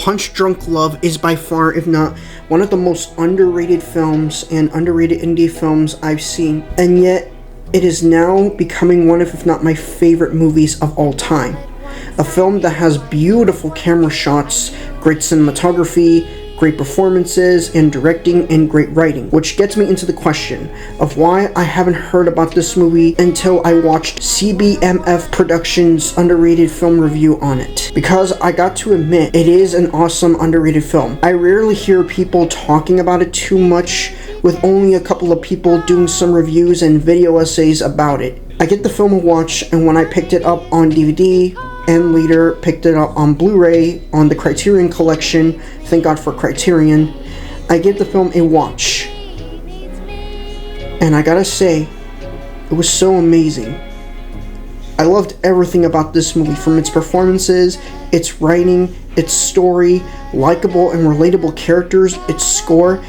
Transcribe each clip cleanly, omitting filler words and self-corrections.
Punch Drunk Love is by far, if not one of the most underrated films and underrated indie films I've seen, and yet it is now becoming one of, if not my favorite movies of all time. A film that has beautiful camera shots, great cinematography, great performances and directing, and great writing, which gets me into the question of why I haven't heard about this movie until I watched CBMF Production's underrated film review on it. Because I got to admit, it is an awesome underrated film. I rarely hear people talking about it too much, with only a couple of people doing some reviews and video essays about it. I get the film a watch, and when I picked it up on DVD, and later picked it up on Blu-ray on the Criterion collection, thank God for Criterion, I give the film a watch. And I gotta say, it was so amazing. I loved everything about this movie, from its performances, its writing, its story, likable and relatable characters, its score,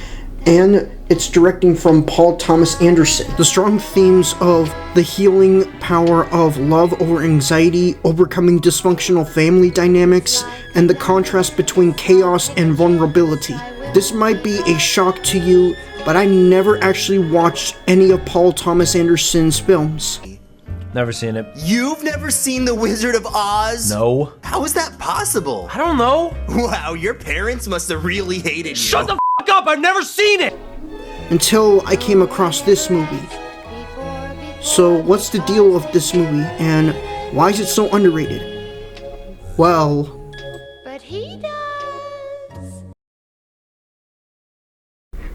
and its directing from Paul Thomas Anderson. The strong themes of the healing power of love over anxiety, overcoming dysfunctional family dynamics, and the contrast between chaos and vulnerability. This might be a shock to you, but I never actually watched any of Paul Thomas Anderson's films. Never seen it. You've never seen The Wizard of Oz? No. How is that possible? I don't know. Wow, your parents must have really hated you. Shut the f*** up! I've never seen it! Until I came across this movie. So what's the deal of this movie, and why is it so underrated? Well, But he does.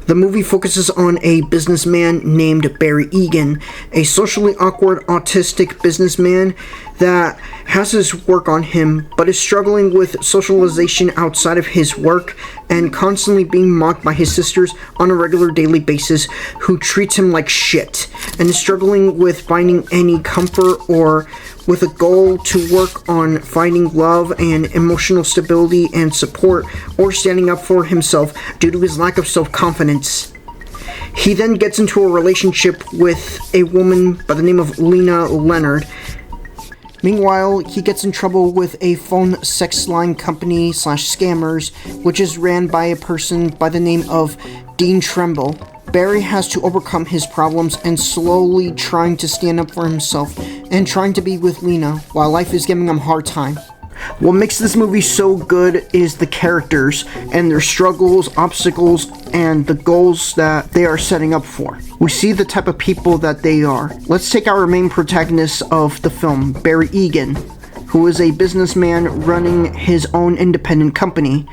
the movie focuses on a businessman named Barry Egan, a socially awkward autistic businessman that has his work on him, but is struggling with socialization outside of his work and constantly being mocked by his sisters on a regular daily basis, who treats him like shit, and is struggling with finding any comfort or with a goal to work on finding love and emotional stability and support, or standing up for himself due to his lack of self-confidence. He then gets into a relationship with a woman by the name of Lena Leonard. Meanwhile, he gets in trouble with a phone sex line company / scammers, which is ran by a person by the name of Dean Tremble. Barry has to overcome his problems and slowly trying to stand up for himself and trying to be with Lena while life is giving him a hard time. What makes this movie so good is the characters and their struggles, obstacles, and the goals that they are setting up for. We see the type of people that they are. Let's take our main protagonist of the film, Barry Egan, who is a businessman running his own independent company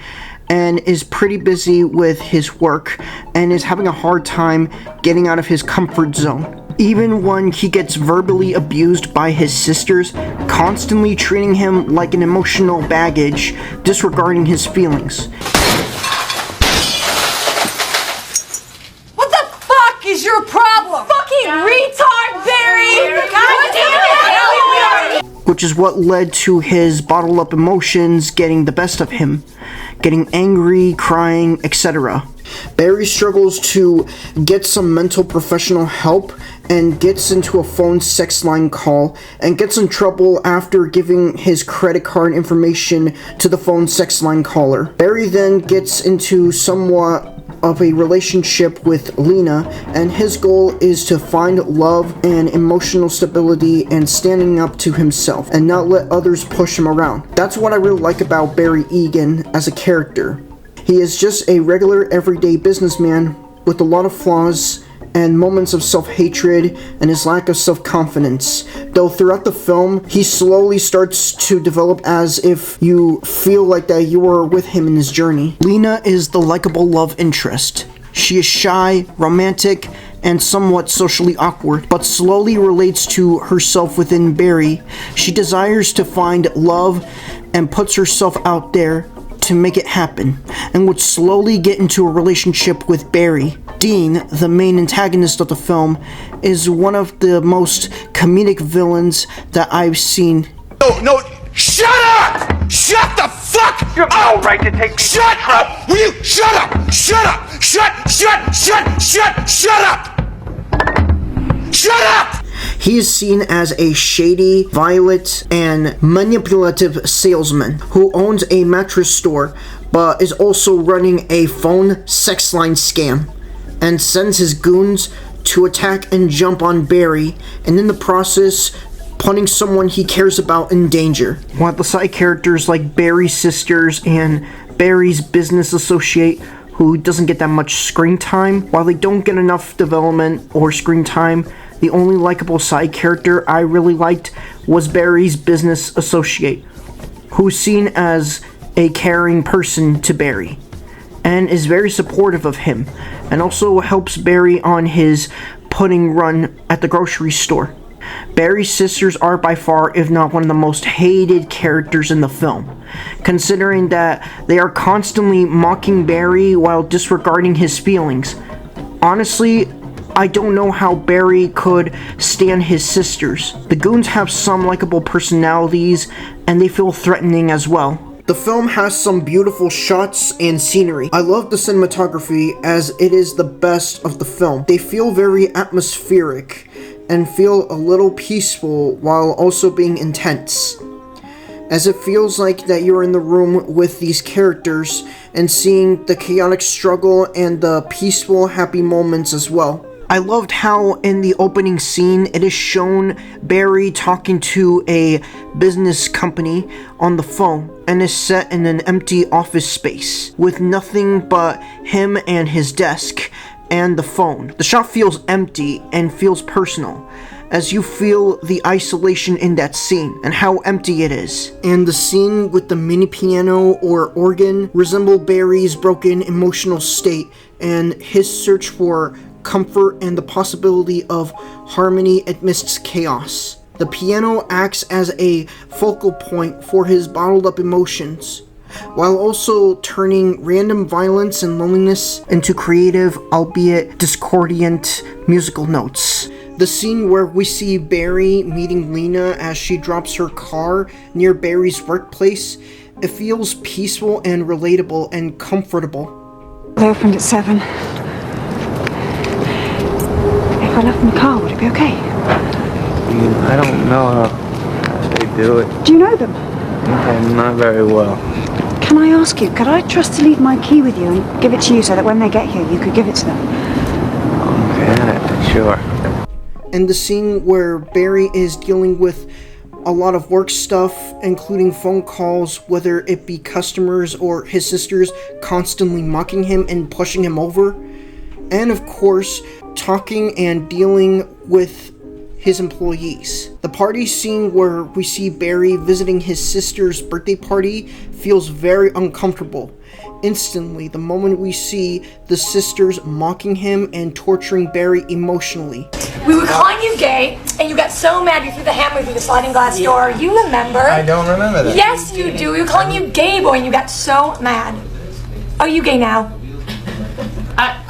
and is pretty busy with his work and is having a hard time getting out of his comfort zone. Even when he gets verbally abused by his sisters, constantly treating him like an emotional baggage, disregarding his feelings. What the fuck is your problem? Fucking retard, Barry! God damn it! Which is what led to his bottled up emotions getting the best of him, getting angry, crying, etc. Barry struggles to get some mental professional help and gets into a phone sex line call and gets in trouble after giving his credit card information to the phone sex line caller. Barry then gets into somewhat of a relationship with Lena, and his goal is to find love and emotional stability and standing up to himself and not let others push him around. That's what I really like about Barry Egan as a character. He is just a regular everyday businessman with a lot of flaws and moments of self-hatred and his lack of self-confidence. Though throughout the film, he slowly starts to develop as if you feel like that you are with him in his journey. Lena is the likable love interest. She is shy, romantic, and somewhat socially awkward, but slowly relates to herself within Barry. She desires to find love and puts herself out there to make it happen, and would slowly get into a relationship with Barry. Dean, the main antagonist of the film, is one of the most comedic villains that I've seen. No, shut up! Shut the fuck up! You have no right to take me Shut up! Will you shut up? Shut up! Shut up! Shut up! He is seen as a shady, violent, and manipulative salesman who owns a mattress store, but is also running a phone sex line scam and sends his goons to attack and jump on Barry, and in the process putting someone he cares about in danger. While the side characters like Barry's sisters and Barry's business associate, who doesn't get that much screen time, while they don't get enough development or screen time, the only likable side character I really liked was Barry's business associate, who's seen as a caring person to Barry and is very supportive of him, and also helps Barry on his pudding run at the grocery store. Barry's sisters are by far, if not one of the most hated characters in the film, considering that they are constantly mocking Barry while disregarding his feelings. Honestly, I don't know how Barry could stand his sisters. The goons have some likable personalities, and they feel threatening as well. The film has some beautiful shots and scenery. I love the cinematography as it is the best of the film. They feel very atmospheric and feel a little peaceful while also being intense, as it feels like that you're in the room with these characters and seeing the chaotic struggle and the peaceful, happy moments as well. I loved how in the opening scene it is shown Barry talking to a business company on the phone and is set in an empty office space with nothing but him and his desk and the phone. The shot feels empty and feels personal, as you feel the isolation in that scene and how empty it is. And the scene with the mini piano or organ resemble Barry's broken emotional state and his search for comfort and the possibility of harmony amidst chaos. The piano acts as a focal point for his bottled up emotions, while also turning random violence and loneliness into creative, albeit discordant, musical notes. The scene where we see Barry meeting Lena as she drops her car near Barry's workplace, it feels peaceful and relatable and comfortable. They opened at 7. If I left my car, would it be okay? I don't know how they do it. Do you know them? Okay, not very well. Can I ask you, could I trust to leave my key with you and give it to you so that when they get here, you could give it to them? Okay, sure. And the scene where Barry is dealing with a lot of work stuff, including phone calls, whether it be customers or his sisters constantly mocking him and pushing him over. And of course, talking and dealing with his employees. The party scene where we see Barry visiting his sister's birthday party feels very uncomfortable. Instantly, the moment we see the sisters mocking him and torturing Barry emotionally. We were calling you gay, and you got so mad you threw the hammer through the sliding glass door. You remember? I don't remember that. Yes, you do. We were calling you gay boy, and you got so mad. Are you gay now?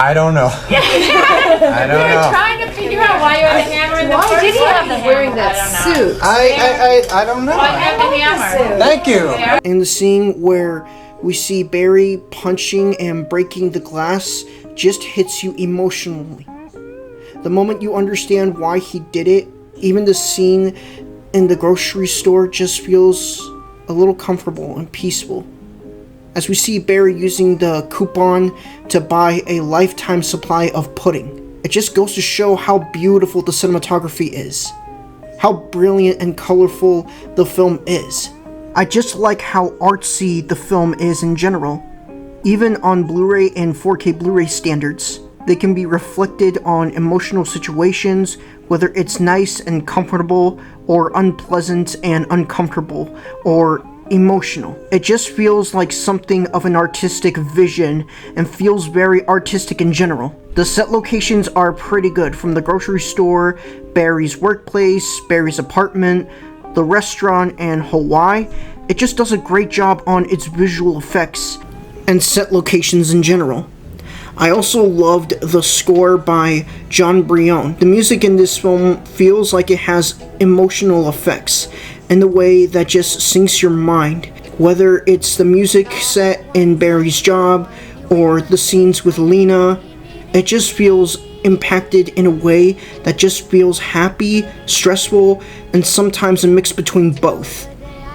I don't know. I don't know. Trying to figure out why you had the hammer in the first place. Why did he have the hammer wearing that suit? I don't know. Why have the hammer? Thank you. And the scene where we see Barry punching and breaking the glass just hits you emotionally. The moment you understand why he did it, even the scene in the grocery store just feels a little comfortable and peaceful, as we see Barry using the coupon to buy a lifetime supply of pudding. It just goes to show how beautiful the cinematography is, how brilliant and colorful the film is. I just like how artsy the film is in general. Even on Blu-ray and 4K Blu-ray standards, they can be reflected on emotional situations, whether it's nice and comfortable, or unpleasant and uncomfortable, or emotional. It just feels like something of an artistic vision and feels very artistic in general. The set locations are pretty good, from the grocery store, Barry's workplace, Barry's apartment, the restaurant, and Hawaii. It just does a great job on its visual effects and set locations in general. I also loved the score by John Brion. The music in this film feels like it has emotional effects in the way that just sinks your mind, whether it's the music set in Barry's job or the scenes with Lena. It just feels impacted in a way that just feels happy, stressful, and sometimes a mix between both.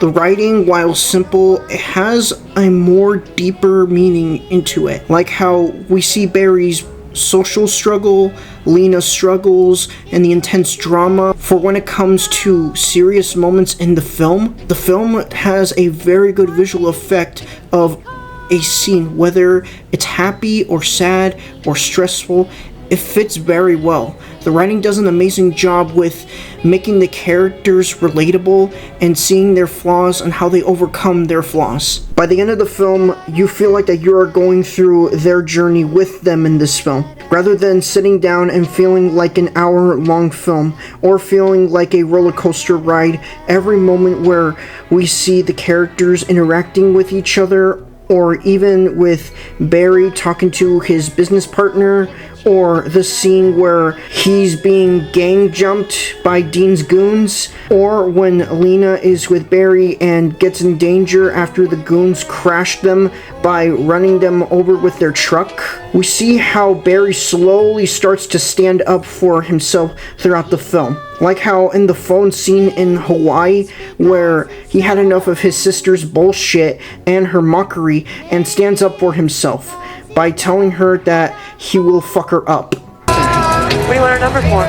The writing, while simple, it has a more deeper meaning into it. Like how we see Barry's social struggle, Lena's struggles, and the intense drama. For when it comes to serious moments in the film has a very good visual effect of a scene, whether it's happy or sad or stressful. It fits very well. The writing does an amazing job with making the characters relatable and seeing their flaws and how they overcome their flaws. By the end of the film, you feel like that you are going through their journey with them in this film, rather than sitting down and feeling like an hour-long film or feeling like a roller coaster ride. Every moment where we see the characters interacting with each other, or even with Barry talking to his business partner, or the scene where he's being gang jumped by Dean's goons, or when Lena is with Barry and gets in danger after the goons crash them by running them over with their truck. We see how Barry slowly starts to stand up for himself throughout the film. Like how in the phone scene in Hawaii, where he had enough of his sister's bullshit and her mockery and stands up for himself by telling her that he will fuck her up. What do you want her number for?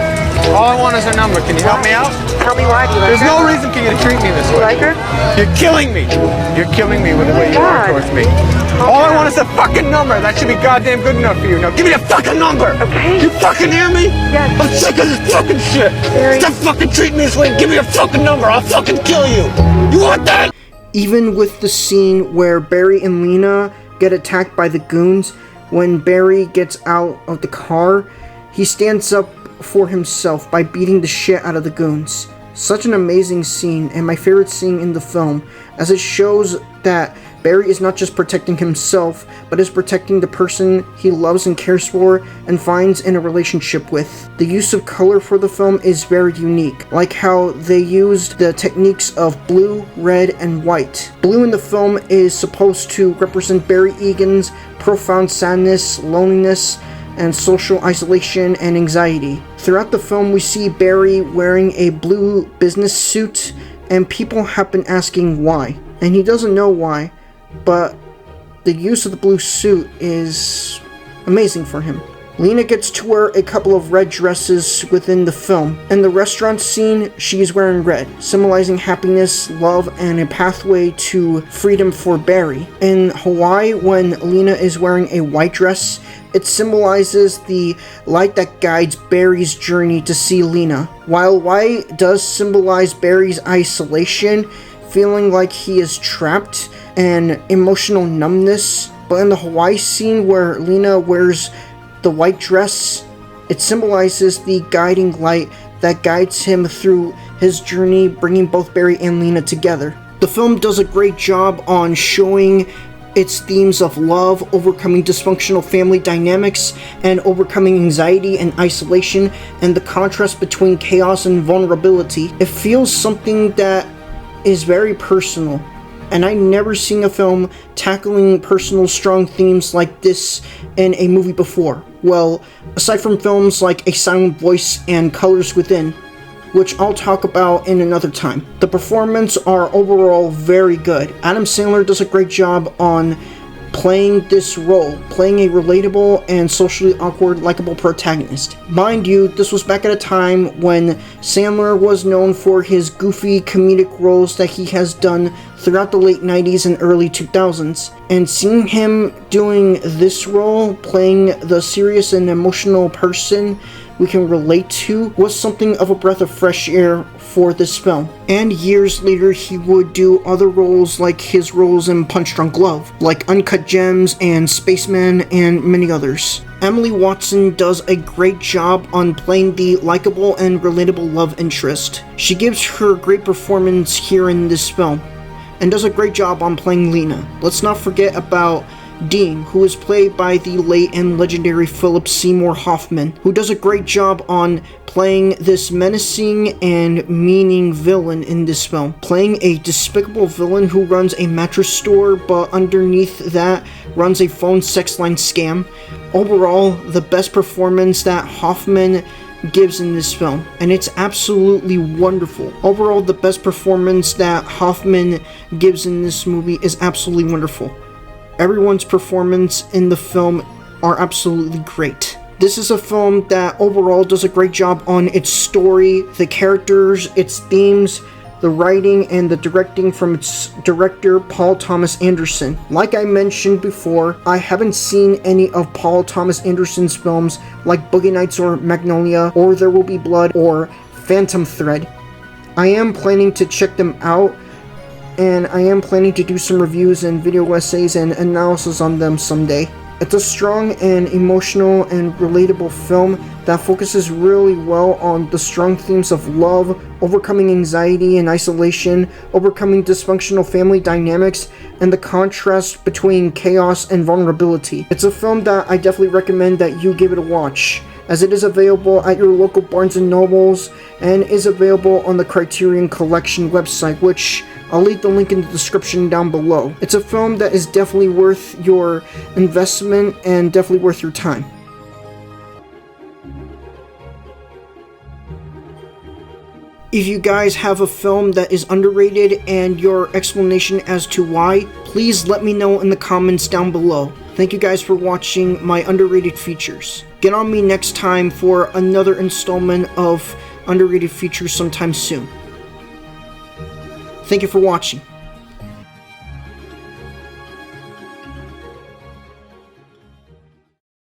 All I want is her number. Can you help me out? Tell me why. Do you like There's her? no reason for you to treat me this You way. like her? You're killing me. You're killing me with the way you are towards me. All I want is a fucking number. That should be goddamn good enough for you. Now give me a fucking number. Okay. You fucking hear me? Yes. I'm sick of this fucking shit. Barry. Stop fucking treating me this way. Give me a fucking number. I'll fucking kill you. You want that? Even with the scene where Barry and Lena get attacked by the goons, when Barry gets out of the car, he stands up for himself by beating the shit out of the goons. Such an amazing scene, and my favorite scene in the film, as it shows that Barry is not just protecting himself, but is protecting the person he loves and cares for and finds in a relationship with. The use of color for the film is very unique, like how they used the techniques of blue, red, and white. Blue in the film is supposed to represent Barry Egan's profound sadness, loneliness, and social isolation and anxiety. Throughout the film, we see Barry wearing a blue business suit, and people have been asking why. And he doesn't know why, but the use of the blue suit is amazing for him. Lena gets to wear a couple of red dresses within the film. In the restaurant scene, she is wearing red, symbolizing happiness, love, and a pathway to freedom for Barry. In Hawaii, when Lena is wearing a white dress, it symbolizes the light that guides Barry's journey to see Lena. While white does symbolize Barry's isolation, feeling like he is trapped, and emotional numbness, but in the Hawaii scene where Lena wears the white dress, it symbolizes the guiding light that guides him through his journey, bringing both Barry and Lena together. The film does a great job on showing its themes of love, overcoming dysfunctional family dynamics, and overcoming anxiety and isolation, and the contrast between chaos and vulnerability. It feels something that is very personal, and I've never seen a film tackling personal, strong themes like this in a movie before. Well, aside from films like A Silent Voice and Colors Within, which I'll talk about in another time. The performances are overall very good. Adam Sandler does a great job on playing this role, playing a relatable and socially awkward, likable protagonist. Mind you, this was back at a time when Sandler was known for his goofy comedic roles that he has done throughout the late 90s and early 2000s. And seeing him doing this role, playing the serious and emotional person we can relate to, was something of a breath of fresh air for this film. And years later, he would do other roles like his roles in Punch Drunk Love, like Uncut Gems and Spaceman, and many others. Emily Watson does a great job on playing the likable and relatable love interest. She gives her great performance here in this film, and does a great job on playing Lena. Let's not forget about Dean, who is played by the late and legendary Philip Seymour Hoffman, who does a great job on playing this menacing and meaning villain in this film, playing a despicable villain who runs a mattress store, but underneath that runs a phone sex line scam. Overall, the best performance that Hoffman gives in this film, and it's absolutely wonderful. Overall, the best performance that Hoffman gives in this movie is absolutely wonderful. Everyone's performance in the film are absolutely great. This is a film that overall does a great job on its story, the characters, its themes, the writing, and the directing from its director, Paul Thomas Anderson. Like I mentioned before, I haven't seen any of Paul Thomas Anderson's films like Boogie Nights or Magnolia or There Will Be Blood or Phantom Thread. I am planning to check them out, and I am planning to do some reviews and video essays and analysis on them someday. It's a strong and emotional and relatable film that focuses really well on the strong themes of love, overcoming anxiety and isolation, overcoming dysfunctional family dynamics, and the contrast between chaos and vulnerability. It's a film that I definitely recommend that you give it a watch, as it is available at your local Barnes & Nobles and is available on the Criterion Collection website, which I'll leave the link in the description down below. It's a film that is definitely worth your investment and definitely worth your time. If you guys have a film that is underrated and your explanation as to why, please let me know in the comments down below. Thank you guys for watching my underrated features. Get on me next time for another installment of underrated features sometime soon. Thank you for watching.